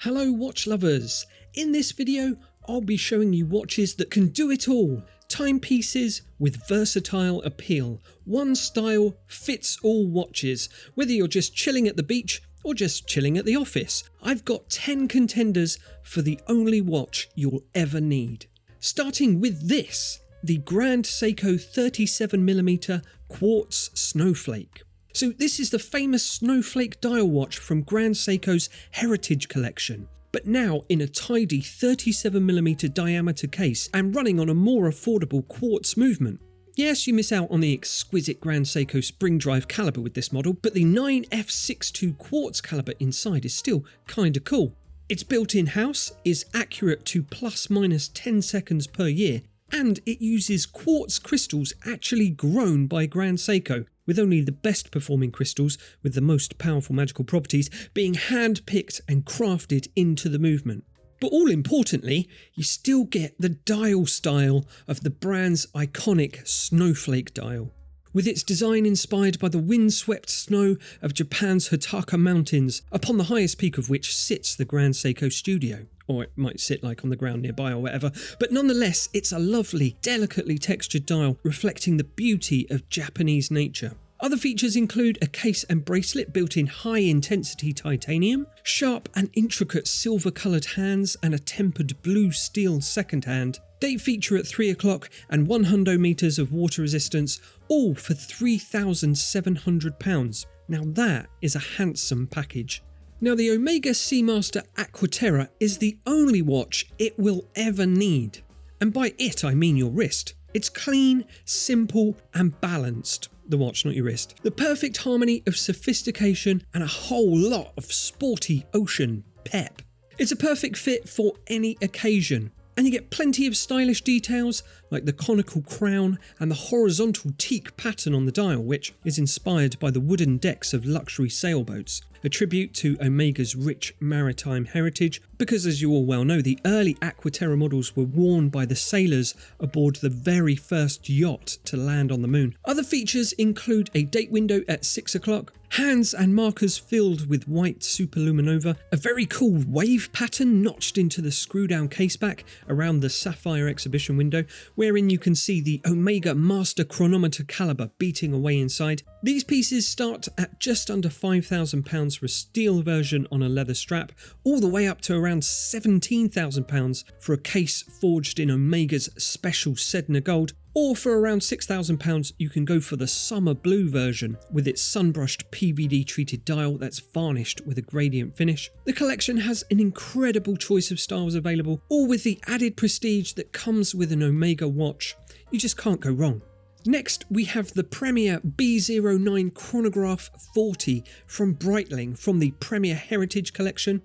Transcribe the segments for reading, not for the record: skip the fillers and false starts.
Hello watch lovers! In this video I'll be showing you watches that can do it all. Timepieces with versatile appeal. One style fits all watches, whether you're just chilling at the beach or just chilling at the office. I've got 10 contenders for the only watch you'll ever need. Starting with this, the Grand Seiko 37mm Quartz Snowflake. So this is the famous Snowflake dial watch from Grand Seiko's Heritage Collection, but now in a tidy 37mm diameter case and running on a more affordable quartz movement. Yes, you miss out on the exquisite Grand Seiko spring drive caliber with this model, but the 9F62 quartz caliber inside is still kinda cool. It's built in-house, is accurate to plus/minus 10 seconds per year, and it uses quartz crystals actually grown by Grand Seiko, with only the best performing crystals with the most powerful magical properties being hand-picked and crafted into the movement. But all importantly, you still get the dial style of the brand's iconic Snowflake dial, with its design inspired by the windswept snow of Japan's Hataka Mountains, upon the highest peak of which sits the Grand Seiko studio. Or it might sit like on the ground nearby or whatever, but nonetheless it's a lovely, delicately textured dial reflecting the beauty of Japanese nature. Other features include a case and bracelet built in high-intensity titanium, sharp and intricate silver-coloured hands and a tempered blue steel second hand, date feature at 3 o'clock and 100 metres of water resistance, all for £3,700. Now that is a handsome package. Now the Omega Seamaster Aqua Terra is the only watch it will ever need. And by it I mean your wrist. It's clean, simple and balanced. The watch, not your wrist. The perfect harmony of sophistication and a whole lot of sporty ocean pep. It's a perfect fit for any occasion. And you get plenty of stylish details like the conical crown and the horizontal teak pattern on the dial, which is inspired by the wooden decks of luxury sailboats, a tribute to Omega's rich maritime heritage, because as you all well know, the early Aqua Terra models were worn by the sailors aboard the very first yacht to land on the moon. Other features include a date window at 6 o'clock, hands and markers filled with white superluminova, a very cool wave pattern notched into the screw-down caseback around the sapphire exhibition window, wherein you can see the Omega Master chronometer caliber beating away inside. These pieces start at just under £5,000 for a steel version on a leather strap, all the way up to around £17,000 for a case forged in Omega's special Sedna gold. Or for around £6,000 you can go for the summer blue version with its sunbrushed PVD treated dial that's varnished with a gradient finish. The collection has an incredible choice of styles available, all with the added prestige that comes with an Omega watch. You just can't go wrong. Next we have the Premier B09 Chronograph 40 from Breitling from the Premier Heritage Collection.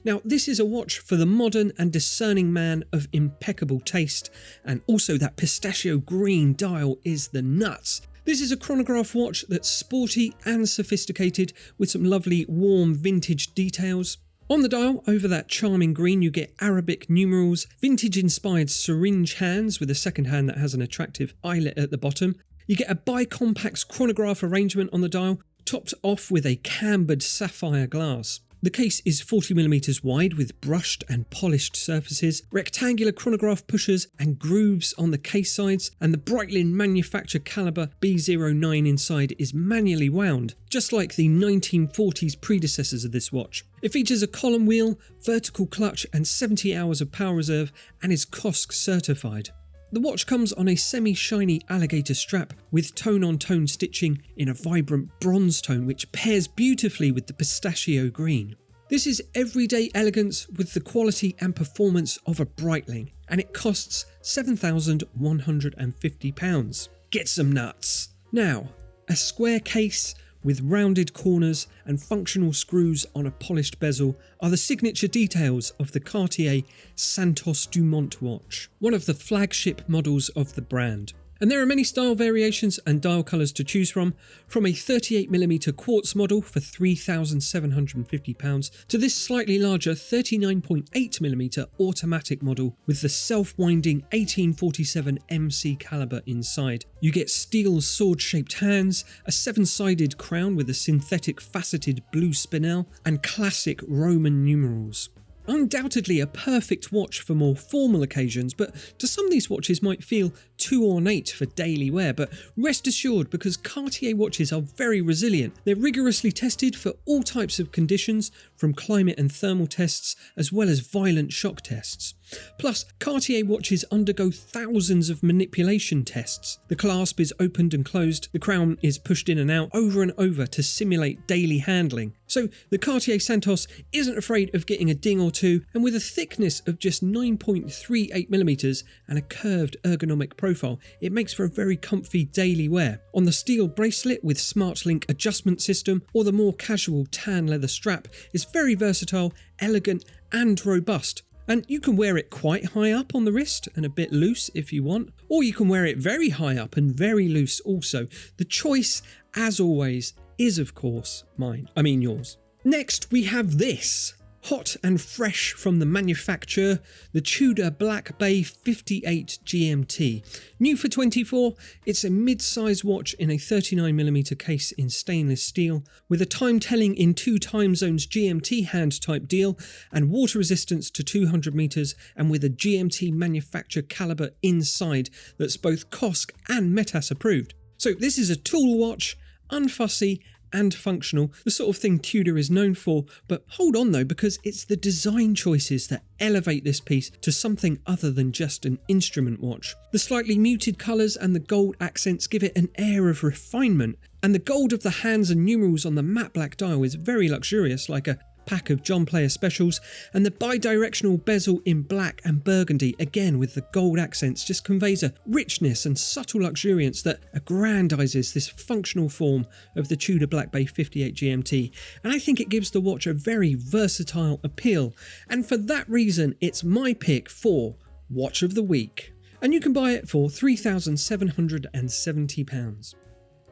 Now this is a watch for the modern and discerning man of impeccable taste, and also that pistachio green dial is the nuts. This is a chronograph watch that's sporty and sophisticated with some lovely warm vintage details. On the dial, over that charming green, you get Arabic numerals, vintage-inspired syringe hands with a second hand that has an attractive eyelet at the bottom. You get a bicompax chronograph arrangement on the dial, topped off with a cambered sapphire glass. The case is 40mm wide with brushed and polished surfaces, rectangular chronograph pushers and grooves on the case sides, and the Breitling manufacture caliber B09 inside is manually wound, just like the 1940s predecessors of this watch. It features a column wheel, vertical clutch and 70 hours of power reserve and is COSC certified. The watch comes on a semi-shiny alligator strap with tone-on-tone stitching in a vibrant bronze tone which pairs beautifully with the pistachio green. This is everyday elegance with the quality and performance of a Breitling, and it costs £7,150. Get some nuts! Now, a square case with rounded corners and functional screws on a polished bezel are the signature details of the Cartier Santos-Dumont watch, one of the flagship models of the brand. And there are many style variations and dial colours to choose from a 38mm quartz model for £3,750 to this slightly larger 39.8mm automatic model with the self-winding 1847 MC caliber inside. You get steel sword-shaped hands, a 7-sided crown with a synthetic faceted blue spinel, and classic Roman numerals. Undoubtedly a perfect watch for more formal occasions, but to some these watches might feel too ornate for daily wear. But rest assured, because Cartier watches are very resilient. They're rigorously tested for all types of conditions, from climate and thermal tests as well as violent shock tests. Plus, Cartier watches undergo thousands of manipulation tests. The clasp is opened and closed, the crown is pushed in and out over and over to simulate daily handling. So the Cartier Santos isn't afraid of getting a ding or two, and with a thickness of just 9.38mm and a curved ergonomic profile, it makes for a very comfy daily wear. On the steel bracelet with smart link adjustment system, or the more casual tan leather strap, it's very versatile, elegant and robust. And you can wear it quite high up on the wrist and a bit loose if you want, or you can wear it very high up and very loose also. The choice, as always, is of course yours. Next we have this. Hot and fresh from the manufacturer, the Tudor Black Bay 58 GMT. New for 24, it's a mid-size watch in a 39mm case in stainless steel, with a time telling in 2 time zones GMT hand type deal and water resistance to 200 meters, and with a GMT manufacturer caliber inside that's both COSC and METAS approved. So this is a tool watch, unfussy and functional, the sort of thing Tudor is known for, but hold on though, because it's the design choices that elevate this piece to something other than just an instrument watch. The slightly muted colours and the gold accents give it an air of refinement, and the gold of the hands and numerals on the matte black dial is very luxurious, like a pack of John Player specials, and the bi-directional bezel in black and burgundy, again with the gold accents, just conveys a richness and subtle luxuriance that aggrandises this functional form of the Tudor Black Bay 58 GMT, and I think it gives the watch a very versatile appeal, and for that reason it's my pick for Watch of the Week, and you can buy it for £3,770.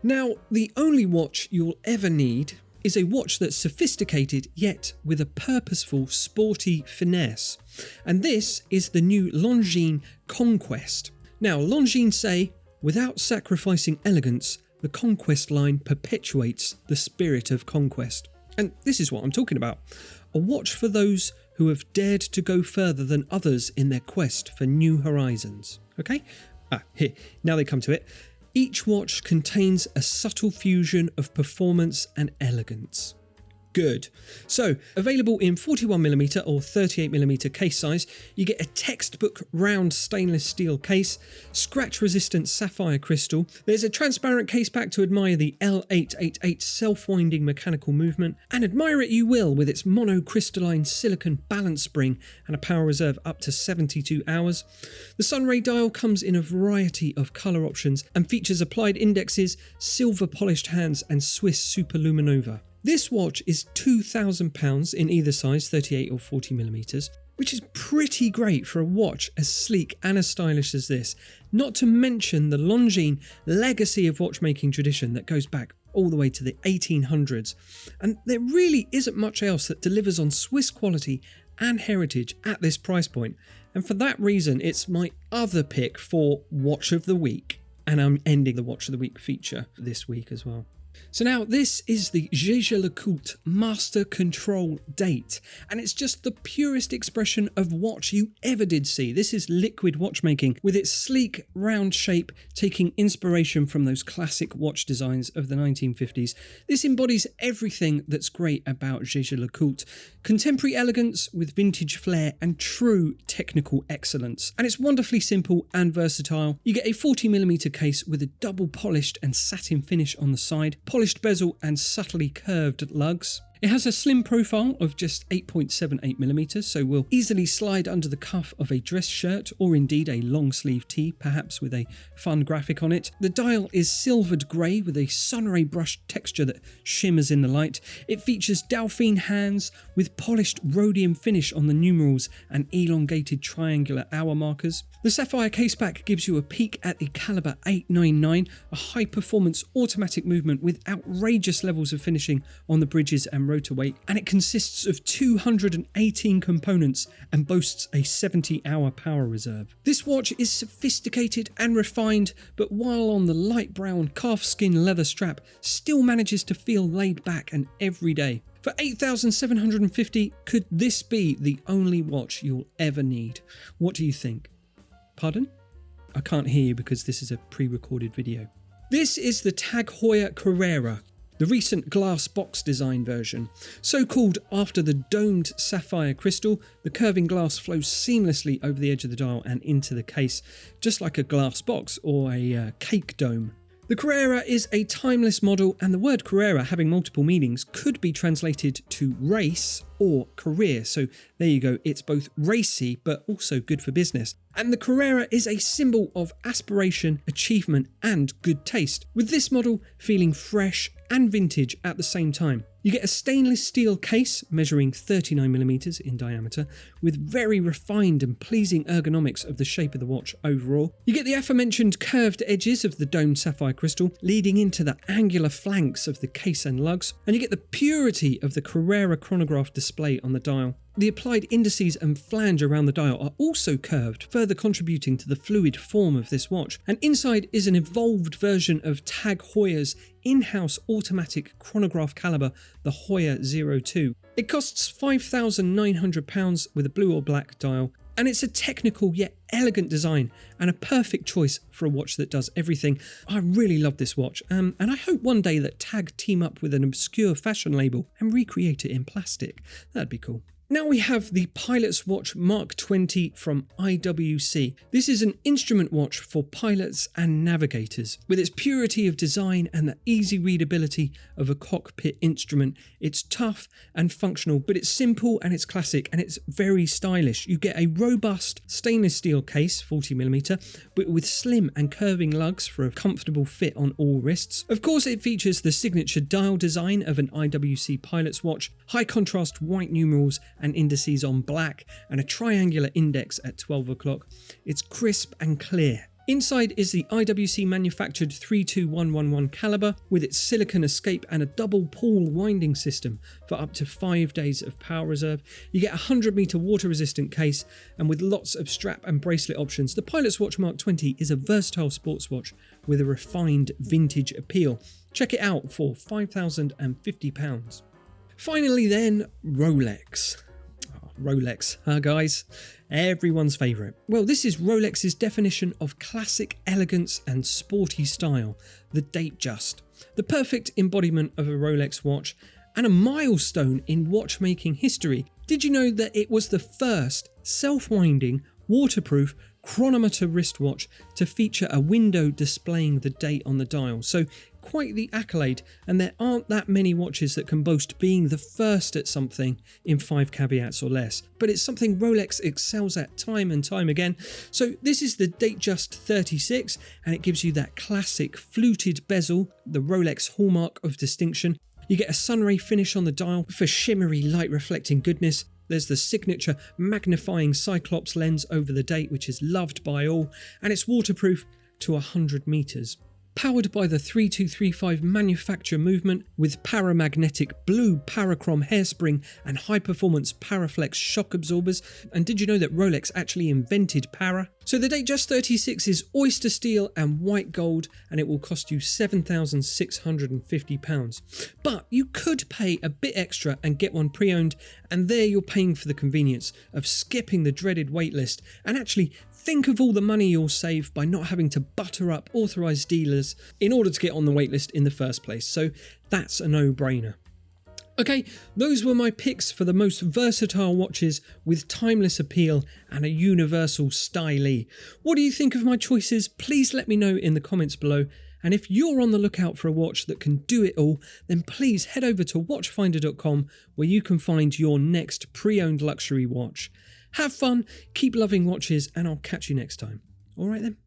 Now, the only watch you'll ever need is a watch that's sophisticated yet with a purposeful, sporty finesse. And this is the new Longines Conquest. Now, Longines say, without sacrificing elegance, the Conquest line perpetuates the spirit of conquest. And this is what I'm talking about. A watch for those who have dared to go further than others in their quest for new horizons. Okay? Here, now they come to it. Each watch contains a subtle fusion of performance and elegance. Good. So, available in 41mm or 38mm case size, you get a textbook round stainless steel case, scratch-resistant sapphire crystal. There's a transparent case back to admire the L888 self-winding mechanical movement, and admire it you will with its monocrystalline silicon balance spring and a power reserve up to 72 hours. The Sunray dial comes in a variety of colour options and features applied indexes, silver polished hands and Swiss superluminova. This watch is £2,000 in either size, 38 or 40mm, which is pretty great for a watch as sleek and as stylish as this, not to mention the Longines legacy of watchmaking tradition that goes back all the way to the 1800s. And there really isn't much else that delivers on Swiss quality and heritage at this price point. And for that reason, it's my other pick for Watch of the Week. And I'm ending the Watch of the Week feature this week as well. So now this is the Jaeger-LeCoultre Master Control Date, and it's just the purest expression of watch you ever did see. This is liquid watchmaking with its sleek round shape taking inspiration from those classic watch designs of the 1950s. This embodies everything that's great about Jaeger-LeCoultre. Contemporary elegance with vintage flair and true technical excellence. And it's wonderfully simple and versatile. You get a 40mm case with a double polished and satin finish on the side, polished bezel and subtly curved lugs. It has a slim profile of just 8.78mm, so will easily slide under the cuff of a dress shirt or indeed a long sleeve tee, perhaps with a fun graphic on it. The dial is silvered grey with a sunray brushed texture that shimmers in the light. It features Dauphine hands with polished rhodium finish on the numerals and elongated triangular hour markers. The sapphire caseback gives you a peek at the caliber 899, a high performance automatic movement with outrageous levels of finishing on the bridges and rotor weight, and it consists of 218 components and boasts a 70-hour power reserve. This watch is sophisticated and refined, but while on the light brown calfskin leather strap, still manages to feel laid back and everyday. For $8,750, could this be the only watch you'll ever need? What do you think? Pardon? I can't hear you because this is a pre-recorded video. This is the TAG Heuer Carrera, the recent glass box design version. So called after the domed sapphire crystal, the curving glass flows seamlessly over the edge of the dial and into the case, just like a glass box or a cake dome. The Carrera is a timeless model, and the word Carrera, having multiple meanings, could be translated to race or career. So there you go, it's both racy but also good for business. And the Carrera is a symbol of aspiration, achievement and good taste, with this model feeling fresh and vintage at the same time. You get a stainless steel case measuring 39mm in diameter, with very refined and pleasing ergonomics of the shape of the watch overall. You get the aforementioned curved edges of the domed sapphire crystal leading into the angular flanks of the case and lugs, and you get the purity of the Carrera chronograph display on the dial. The applied indices and flange around the dial are also curved, further contributing to the fluid form of this watch. And inside is an evolved version of TAG Heuer's in-house automatic chronograph caliber, the Heuer 02. It costs £5,900 with a blue or black dial, and it's a technical yet elegant design and a perfect choice for a watch that does everything. I really love this watch, and I hope one day that TAG team up with an obscure fashion label and recreate it in plastic. That'd be cool. Now we have the Pilot's Watch Mark 20 from IWC. This is an instrument watch for pilots and navigators. With its purity of design and the easy readability of a cockpit instrument, it's tough and functional, but it's simple and it's classic and it's very stylish. You get a robust stainless steel case, 40mm, but with slim and curving lugs for a comfortable fit on all wrists. Of course, it features the signature dial design of an IWC Pilot's Watch, high contrast white numerals and indices on black, and a triangular index at 12 o'clock. It's crisp and clear. Inside is the IWC manufactured 32111 caliber with its silicon escape and a double pawl winding system for up to 5 days of power reserve. You get a 100-meter water resistant case, and with lots of strap and bracelet options, the Pilot's Watch Mark 20 is a versatile sports watch with a refined vintage appeal. Check it out for £5,050. Finally then, Rolex. Rolex, huh guys? Everyone's favourite. Well, this is Rolex's definition of classic elegance and sporty style, the Datejust. The perfect embodiment of a Rolex watch and a milestone in watchmaking history. Did you know that it was the first self-winding, waterproof chronometer wristwatch to feature a window displaying the date on the dial? So quite the accolade, and there aren't that many watches that can boast being the first at something in 5 caveats or less, but it's something Rolex excels at time and time again. So this is the Datejust 36, and it gives you that classic fluted bezel, the Rolex hallmark of distinction. You get a sunray finish on the dial for shimmery light reflecting goodness. There's the signature magnifying Cyclops lens over the date, which is loved by all, and it's waterproof to 100 meters. Powered by the 3235 manufacture movement with paramagnetic blue parachrome hairspring and high-performance Paraflex shock absorbers. And did you know that Rolex actually invented para? So the Datejust 36 is oyster steel and white gold, and it will cost you £7,650. But you could pay a bit extra and get one pre-owned, and there you're paying for the convenience of skipping the dreaded waitlist, and actually think of all the money you'll save by not having to butter up authorised dealers in order to get on the waitlist in the first place. So that's a no-brainer. Okay, those were my picks for the most versatile watches with timeless appeal and a universal style. What do you think of my choices? Please let me know in the comments below. And if you're on the lookout for a watch that can do it all, then please head over to watchfinder.com where you can find your next pre-owned luxury watch. Have fun, keep loving watches, and I'll catch you next time. All right then.